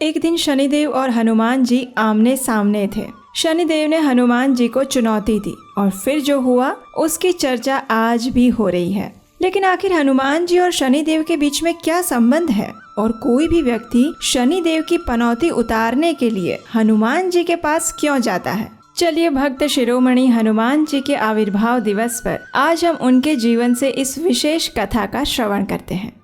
एक दिन शनिदेव और हनुमान जी आमने सामने थे। शनिदेव ने हनुमान जी को चुनौती दी और फिर जो हुआ उसकी चर्चा आज भी हो रही है। लेकिन आखिर हनुमान जी और शनिदेव के बीच में क्या संबंध है और कोई भी व्यक्ति शनिदेव की पनौती उतारने के लिए हनुमान जी के पास क्यों जाता है? चलिए भक्त शिरोमणि हनुमान जी के आविर्भाव दिवस पर आज हम उनके जीवन से इस विशेष कथा का श्रवण करते हैं।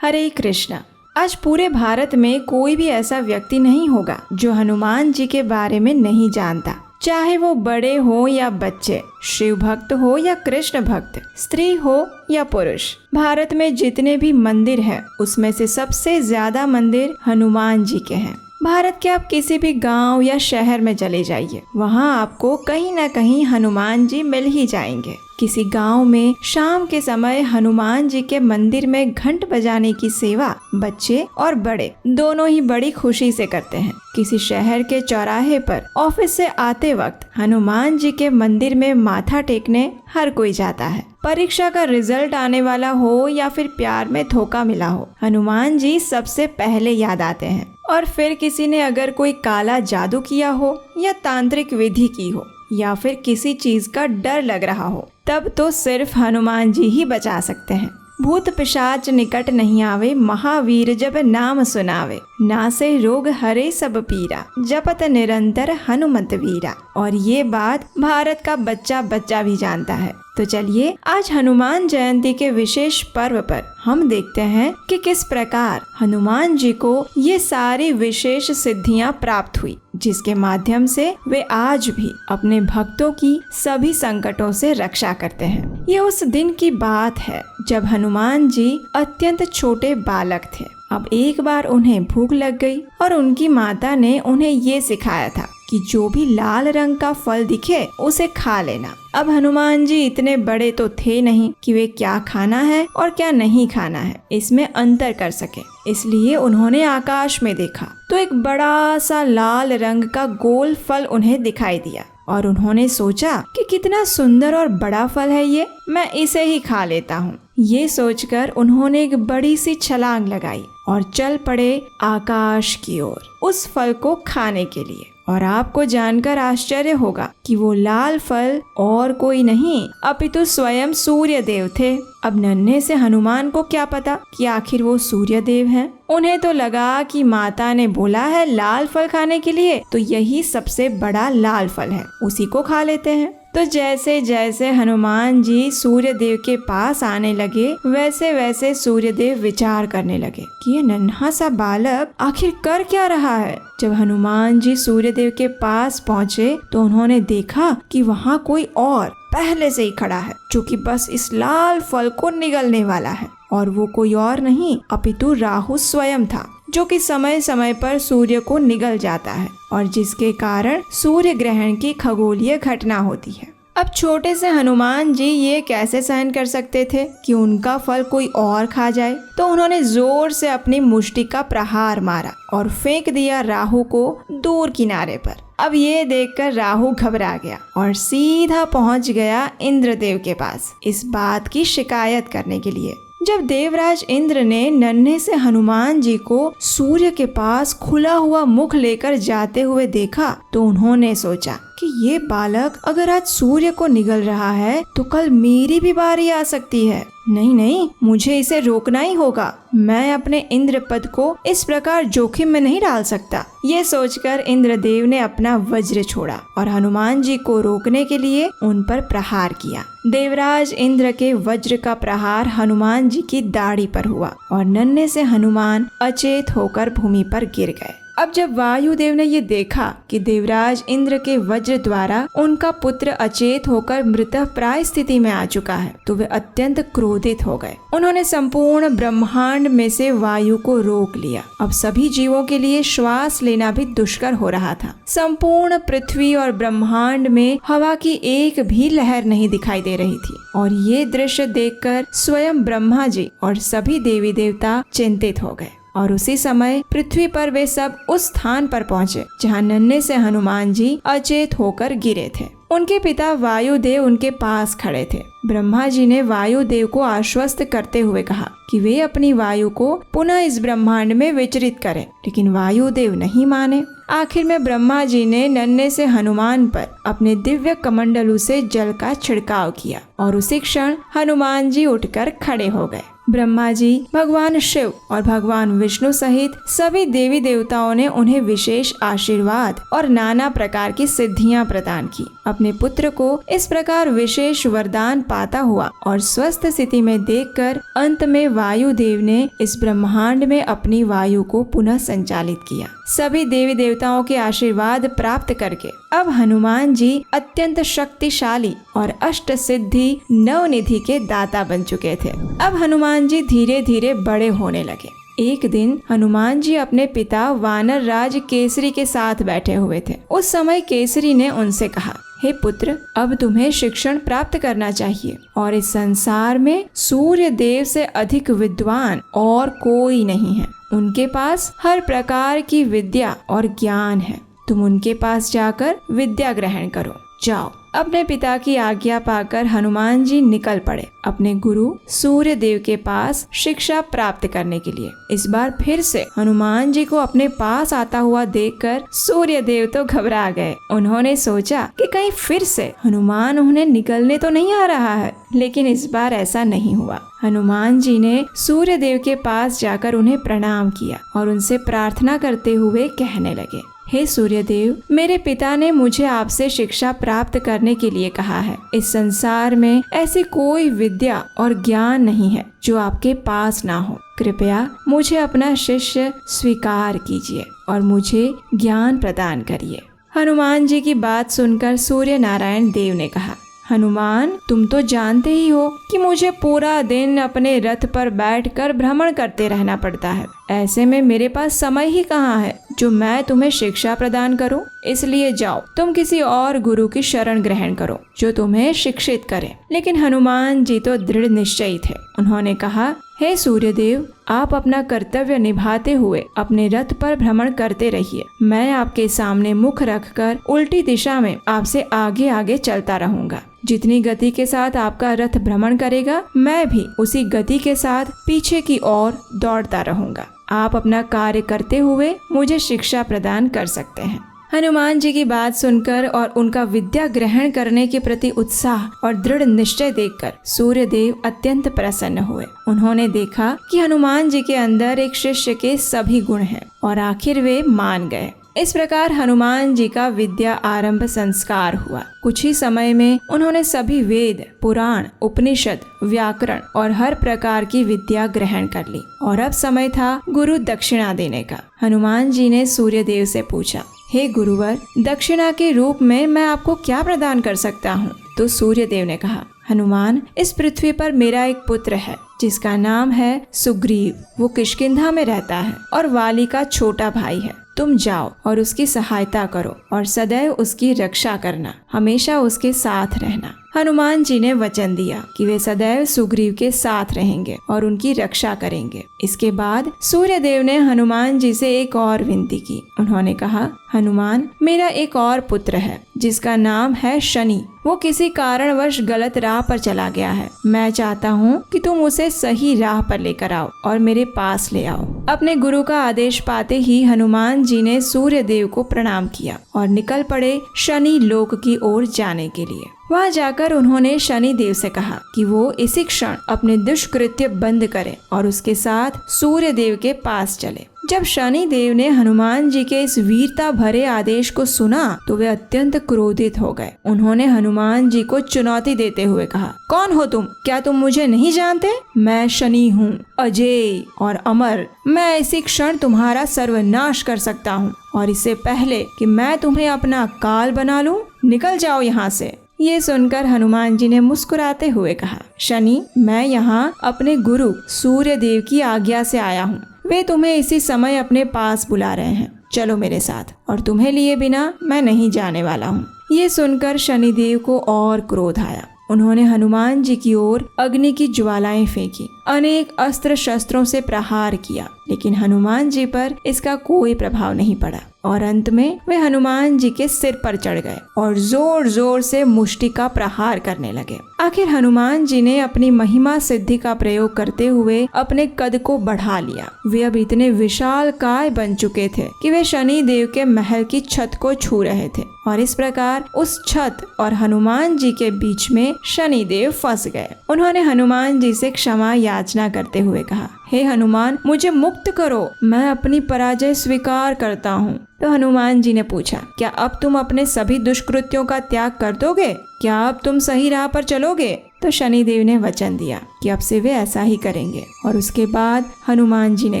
हरे कृष्णा। आज पूरे भारत में कोई भी ऐसा व्यक्ति नहीं होगा जो हनुमान जी के बारे में नहीं जानता। चाहे वो बड़े हो या बच्चे, शिव भक्त हो या कृष्ण भक्त, स्त्री हो या पुरुष, भारत में जितने भी मंदिर हैं उसमें से सबसे ज्यादा मंदिर हनुमान जी के हैं। भारत के आप किसी भी गांव या शहर में चले जाइए, वहां आपको कहीं न कहीं हनुमान जी मिल ही जाएंगे। किसी गांव में शाम के समय हनुमान जी के मंदिर में घंट बजाने की सेवा बच्चे और बड़े दोनों ही बड़ी खुशी से करते हैं। किसी शहर के चौराहे पर ऑफिस से आते वक्त हनुमान जी के मंदिर में माथा टेकने हर कोई जाता है। परीक्षा का रिजल्ट आने वाला हो या फिर प्यार में धोखा मिला हो, हनुमान जी सबसे पहले याद आते हैं। और फिर किसी ने अगर कोई काला जादू किया हो या तांत्रिक विधि की हो या फिर किसी चीज का डर लग रहा हो, तब तो सिर्फ हनुमान जी ही बचा सकते हैं। भूत पिशाच निकट नहीं आवे, महावीर जब नाम सुनावे, नासे रोग हरे सब पीरा, जपत निरंतर हनुमत वीरा। और ये बात भारत का बच्चा बच्चा भी जानता है। तो चलिए आज हनुमान जयंती के विशेष पर्व पर हम देखते हैं कि किस प्रकार हनुमान जी को ये सारी विशेष सिद्धियां प्राप्त हुई, जिसके माध्यम से वे आज भी अपने भक्तों की सभी संकटों से रक्षा करते हैं। ये उस दिन की बात है जब हनुमान जी अत्यंत छोटे बालक थे। अब एक बार उन्हें भूख लग गई और उनकी माता ने उन्हें ये सिखाया था कि जो भी लाल रंग का फल दिखे उसे खा लेना। अब हनुमान जी इतने बड़े तो थे नहीं कि वे क्या खाना है और क्या नहीं खाना है इसमें अंतर कर सके। इसलिए उन्होंने आकाश में देखा तो एक बड़ा सा लाल रंग का गोल फल उन्हें दिखाई दिया और उन्होंने सोचा कि कितना सुंदर और बड़ा फल है ये, मैं इसे ही खा लेता हूँ। ये सोचकर उन्होंने एक बड़ी सी छलांग लगाई और चल पड़े आकाश की ओर उस फल को खाने के लिए। और आपको जानकर आश्चर्य होगा कि वो लाल फल और कोई नहीं अपितु स्वयं सूर्य देव थे। अब नन्हे से हनुमान को क्या पता कि आखिर वो सूर्य देव हैं। उन्हें तो लगा कि माता ने बोला है लाल फल खाने के लिए, तो यही सबसे बड़ा लाल फल है, उसी को खा लेते हैं। तो जैसे जैसे हनुमान जी सूर्य देव के पास आने लगे, वैसे वैसे सूर्य देव विचार करने लगे कि ये नन्हा सा बालक आखिर कर क्या रहा है। जब हनुमान जी सूर्य देव के पास पहुँचे तो उन्होंने देखा कि वहाँ कोई और पहले से ही खड़ा है, जो कि बस इस लाल फल को निगलने वाला है। और वो कोई और नहीं अपितु राहु स्वयं था, जो कि समय समय पर सूर्य को निगल जाता है और जिसके कारण सूर्य ग्रहण की खगोलीय घटना होती है। अब छोटे से हनुमान जी ये कैसे सहन कर सकते थे कि उनका फल कोई और खा जाए। तो उन्होंने जोर से अपनी मुष्टि का प्रहार मारा और फेंक दिया राहु को दूर किनारे पर। अब ये देखकर राहु घबरा गया और सीधा पहुंच गया इंद्रदेव के पास इस बात की शिकायत करने के लिए। जब देवराज इंद्र ने नन्हे से हनुमान जी को सूर्य के पास खुला हुआ मुख लेकर जाते हुए देखा तो उन्होंने सोचा कि ये बालक अगर आज सूर्य को निगल रहा है तो कल मेरी भी बारी आ सकती है। नहीं नहीं, मुझे इसे रोकना ही होगा। मैं अपने इंद्र पद को इस प्रकार जोखिम में नहीं डाल सकता। ये सोचकर इंद्रदेव ने अपना वज्र छोड़ा और हनुमान जी को रोकने के लिए उन पर प्रहार किया। देवराज इंद्र के वज्र का प्रहार हनुमान जी की दाढ़ी पर हुआ और नन्हे से हनुमान अचेत होकर भूमि पर गिर गए। अब जब वायुदेव ने ये देखा कि देवराज इंद्र के वज्र द्वारा उनका पुत्र अचेत होकर मृतः प्राय स्थिति में आ चुका है, तो वे अत्यंत क्रोधित हो गए। उन्होंने संपूर्ण ब्रह्मांड में से वायु को रोक लिया। अब सभी जीवों के लिए श्वास लेना भी दुष्कर हो रहा था। संपूर्ण पृथ्वी और ब्रह्मांड में हवा की एक भी लहर नहीं दिखाई दे रही थी। और ये दृश्य देखकर स्वयं ब्रह्मा जी और सभी देवी देवता चिंतित हो गए। और उसी समय पृथ्वी पर वे सब उस स्थान पर पहुँचे जहाँ नन्हे से हनुमान जी अचेत होकर गिरे थे। उनके पिता वायुदेव उनके पास खड़े थे। ब्रह्मा जी ने वायुदेव को आश्वस्त करते हुए कहा कि वे अपनी वायु को पुनः इस ब्रह्मांड में विचरित करें, लेकिन वायुदेव नहीं माने। आखिर में ब्रह्मा जी ने नन्हे से हनुमान पर अपने दिव्य कमंडलू से जल का छिड़काव किया और उसी क्षण हनुमान जी उठकर खड़े हो गए। ब्रह्मा जी, भगवान शिव और भगवान विष्णु सहित सभी देवी देवताओं ने उन्हें विशेष आशीर्वाद और नाना प्रकार की सिद्धियां प्रदान की। अपने पुत्र को इस प्रकार विशेष वरदान पाता हुआ और स्वस्थ स्थिति में देखकर अंत में वायुदेव ने इस ब्रह्मांड में अपनी वायु को पुनः संचालित किया। सभी देवी देवताओं के आशीर्वाद प्राप्त करके अब हनुमान जी अत्यंत शक्तिशाली और अष्ट सिद्धि नवनिधि के दाता बन चुके थे। अब हनुमान जी धीरे धीरे बड़े होने लगे। एक दिन हनुमान जी अपने पिता वानर राज केसरी के साथ बैठे हुए थे। उस समय केसरी ने उनसे कहा, हे पुत्र, अब तुम्हें शिक्षण प्राप्त करना चाहिए और इस संसार में सूर्य देव से अधिक विद्वान और कोई नहीं है। उनके पास हर प्रकार की विद्या और ज्ञान है। तुम उनके पास जाकर विद्या ग्रहण करो। जाओ। अपने पिता की आज्ञा पाकर हनुमान जी निकल पड़े अपने गुरु सूर्य देव के पास शिक्षा प्राप्त करने के लिए। इस बार फिर से हनुमान जी को अपने पास आता हुआ देखकर सूर्य देव तो घबरा गए। उन्होंने सोचा कि कहीं फिर से हनुमान उन्हें निकलने तो नहीं आ रहा है, लेकिन इस बार ऐसा नहीं हुआ। हनुमान जी ने सूर्य देव के पास जाकर उन्हें प्रणाम किया और उनसे प्रार्थना करते हुए कहने लगे, हे सूर्यदेव, मेरे पिता ने मुझे आपसे शिक्षा प्राप्त करने के लिए कहा है। इस संसार में ऐसी कोई विद्या और ज्ञान नहीं है जो आपके पास ना हो। कृपया मुझे अपना शिष्य स्वीकार कीजिए और मुझे ज्ञान प्रदान करिए। हनुमान जी की बात सुनकर सूर्य नारायण देव ने कहा, हनुमान, तुम तो जानते ही हो कि मुझे पूरा दिन अपने रथ पर बैठकर भ्रमण करते रहना पड़ता है। ऐसे में मेरे पास समय ही कहाँ है जो मैं तुम्हें शिक्षा प्रदान करूं। इसलिए जाओ, तुम किसी और गुरु की शरण ग्रहण करो जो तुम्हें शिक्षित करे। लेकिन हनुमान जी तो दृढ़ निश्चयी थे। उन्होंने कहा, हे सूर्यदेव, आप अपना कर्तव्य निभाते हुए अपने रथ पर भ्रमण करते रहिए। मैं आपके सामने मुख रखकर उल्टी दिशा में आपसे आगे आगे चलता रहूंगा। जितनी गति के साथ आपका रथ भ्रमण करेगा, मैं भी उसी गति के साथ पीछे की ओर दौड़ता रहूंगा। आप अपना कार्य करते हुए मुझे शिक्षा प्रदान कर सकते हैं। हनुमान जी की बात सुनकर और उनका विद्या ग्रहण करने के प्रति उत्साह और दृढ़ निश्चय देखकर सूर्यदेव अत्यंत प्रसन्न हुए। उन्होंने देखा कि हनुमान जी के अंदर एक शिष्य के सभी गुण हैं और आखिर वे मान गए। इस प्रकार हनुमान जी का विद्या आरंभ संस्कार हुआ। कुछ ही समय में उन्होंने सभी वेद, पुराण, उपनिषद, व्याकरण और हर प्रकार की विद्या ग्रहण कर ली और अब समय था गुरु दक्षिणा देने का। हनुमान जी ने सूर्यदेव से पूछा, हे गुरुवर, दक्षिणा के रूप में मैं आपको क्या प्रदान कर सकता हूँ? तो सूर्यदेव ने कहा, हनुमान, इस पृथ्वी पर मेरा एक पुत्र है जिसका नाम है सुग्रीव। वो किष्किंधा में रहता है और वाली का छोटा भाई है। तुम जाओ और उसकी सहायता करो और सदैव उसकी रक्षा करना, हमेशा उसके साथ रहना। हनुमान जी ने वचन दिया कि वे सदैव सुग्रीव के साथ रहेंगे और उनकी रक्षा करेंगे। इसके बाद सूर्यदेव ने हनुमान जी से एक और विनती की। उन्होंने कहा, हनुमान, मेरा एक और पुत्र है जिसका नाम है शनि। वो किसी कारणवश गलत राह पर चला गया है। मैं चाहता हूँ कि तुम उसे सही राह पर लेकर आओ और मेरे पास ले आओ। अपने गुरु का आदेश पाते ही हनुमान जी ने सूर्यदेव को प्रणाम किया और निकल पड़े शनि लोक की ओर जाने के लिए। वहाँ जाकर उन्होंने शनि देव से कहा कि वो इसी क्षण अपने दुष्कृत्य बंद करे और उसके साथ सूर्य देव के पास चले। जब शनि देव ने हनुमान जी के इस वीरता भरे आदेश को सुना तो वे अत्यंत क्रोधित हो गए। उन्होंने हनुमान जी को चुनौती देते हुए कहा, कौन हो तुम? क्या तुम मुझे नहीं जानते? मैं शनि हूँ, अजेय और अमर। मैं इसी क्षण तुम्हारा सर्वनाश कर सकता हूँ, और इससे पहले कि मैं तुम्हें अपना काल बना लूं, निकल जाओ यहाँ से। ये सुनकर हनुमान जी ने मुस्कुराते हुए कहा, शनि, मैं यहाँ अपने गुरु सूर्य देव की आज्ञा से आया हूँ। वे तुम्हें इसी समय अपने पास बुला रहे हैं। चलो मेरे साथ, और तुम्हें लिए बिना मैं नहीं जाने वाला हूँ। ये सुनकर शनिदेव को और क्रोध आया। उन्होंने हनुमान जी की ओर अग्नि की ज्वालाएं फेंकी, अनेक अस्त्र शस्त्रों से प्रहार किया, लेकिन हनुमान जी पर इसका कोई प्रभाव नहीं पड़ा, और अंत में वे हनुमान जी के सिर पर चढ़ गए और जोर जोर से मुष्टि का प्रहार करने लगे। आखिर हनुमान जी ने अपनी महिमा सिद्धि का प्रयोग करते हुए अपने कद को बढ़ा लिया। वे अब इतने विशाल काय बन चुके थे कि वे शनि देव के महल की छत को छू रहे थे, और इस प्रकार उस छत और हनुमान जी के बीच में शनि देव फंस गए। उन्होंने हनुमान जी से क्षमा याचना करते हुए कहा, हे हनुमान, मुझे मुक्त करो, मैं अपनी पराजय स्वीकार करता हूँ। तो हनुमान जी ने पूछा, क्या अब तुम अपने सभी दुष्कृत्यों का त्याग कर दोगे? क्या अब तुम सही राह पर चलोगे? तो शनिदेव ने वचन दिया कि अब से वे ऐसा ही करेंगे। और उसके बाद हनुमान जी ने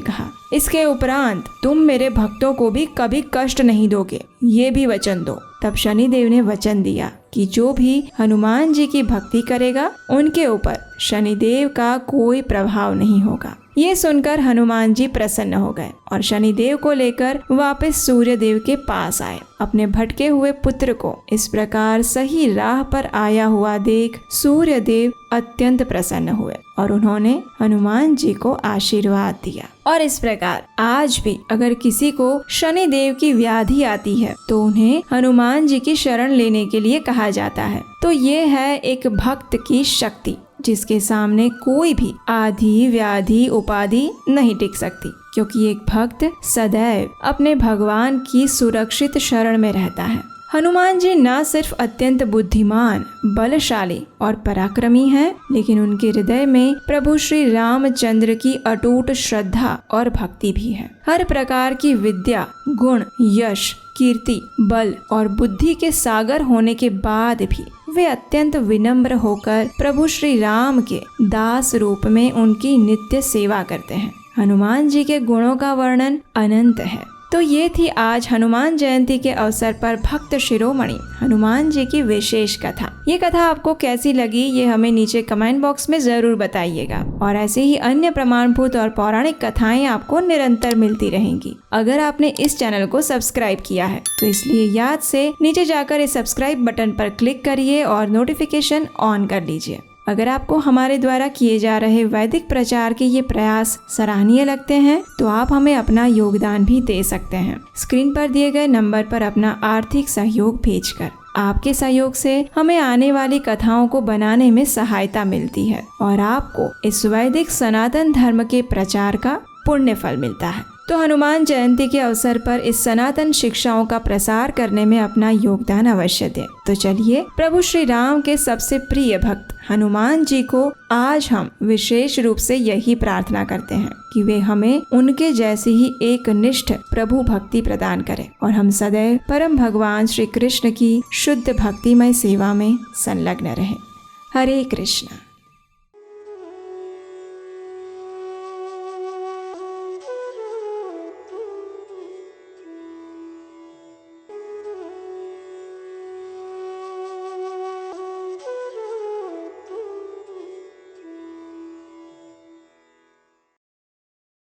कहा, इसके उपरांत तुम मेरे भक्तों को भी कभी कष्ट नहीं दोगे, ये भी वचन दो। तब शनिदेव ने वचन दिया कि जो भी हनुमान जी की भक्ति करेगा उनके ऊपर शनिदेव का कोई प्रभाव नहीं होगा। ये सुनकर हनुमान जी प्रसन्न हो गए और शनिदेव को लेकर वापस सूर्य देव के पास आए। अपने भटके हुए पुत्र को इस प्रकार सही राह पर आया हुआ देख सूर्य देव अत्यंत प्रसन्न हुए और उन्होंने हनुमान जी को आशीर्वाद दिया। और इस प्रकार आज भी अगर किसी को शनि देव की व्याधि आती है तो उन्हें हनुमान जी की शरण लेने के लिए कहा जाता है। तो ये है एक भक्त की शक्ति, जिसके सामने कोई भी आदि व्याधि उपाधि नहीं टिक सकती, क्योंकि एक भक्त सदैव अपने भगवान की सुरक्षित शरण में रहता है। हनुमान जी न सिर्फ अत्यंत बुद्धिमान, बलशाली और पराक्रमी हैं, लेकिन उनके हृदय में प्रभु श्री रामचंद्र की अटूट श्रद्धा और भक्ति भी है। हर प्रकार की विद्या, गुण, यश, कीर्ति, बल और बुद्धि के सागर होने के बाद भी वे अत्यंत विनम्र होकर प्रभु श्री राम के दास रूप में उनकी नित्य सेवा करते हैं। हनुमान जी के गुणों का वर्णन अनंत है। तो ये थी आज हनुमान जयंती के अवसर पर भक्त शिरोमणि हनुमान जी की विशेष कथा। ये कथा आपको कैसी लगी ये हमें नीचे कमेंट बॉक्स में जरूर बताइएगा, और ऐसे ही अन्य प्रमाणभूत और पौराणिक कथाएं आपको निरंतर मिलती रहेंगी। अगर आपने इस चैनल को सब्सक्राइब किया है तो इसलिए याद से नीचे जाकर इस सब्सक्राइब बटन पर क्लिक करिए और नोटिफिकेशन ऑन कर लीजिए। अगर आपको हमारे द्वारा किए जा रहे वैदिक प्रचार के ये प्रयास सराहनीय लगते हैं तो आप हमें अपना योगदान भी दे सकते हैं। स्क्रीन पर दिए गए नंबर पर अपना आर्थिक सहयोग भेजकर। आपके सहयोग से हमें आने वाली कथाओं को बनाने में सहायता मिलती है और आपको इस वैदिक सनातन धर्म के प्रचार का पुण्य फल मिलता है। तो हनुमान जयंती के अवसर पर इस सनातन शिक्षाओं का प्रसार करने में अपना योगदान अवश्य दें। तो चलिए प्रभु श्री राम के सबसे प्रिय भक्त हनुमान जी को आज हम विशेष रूप से यही प्रार्थना करते हैं कि वे हमें उनके जैसी ही एक निष्ठ प्रभु भक्ति प्रदान करें और हम सदैव परम भगवान श्री कृष्ण की शुद्ध भक्तिमय सेवा में संलग्न रहें। हरे कृष्ण।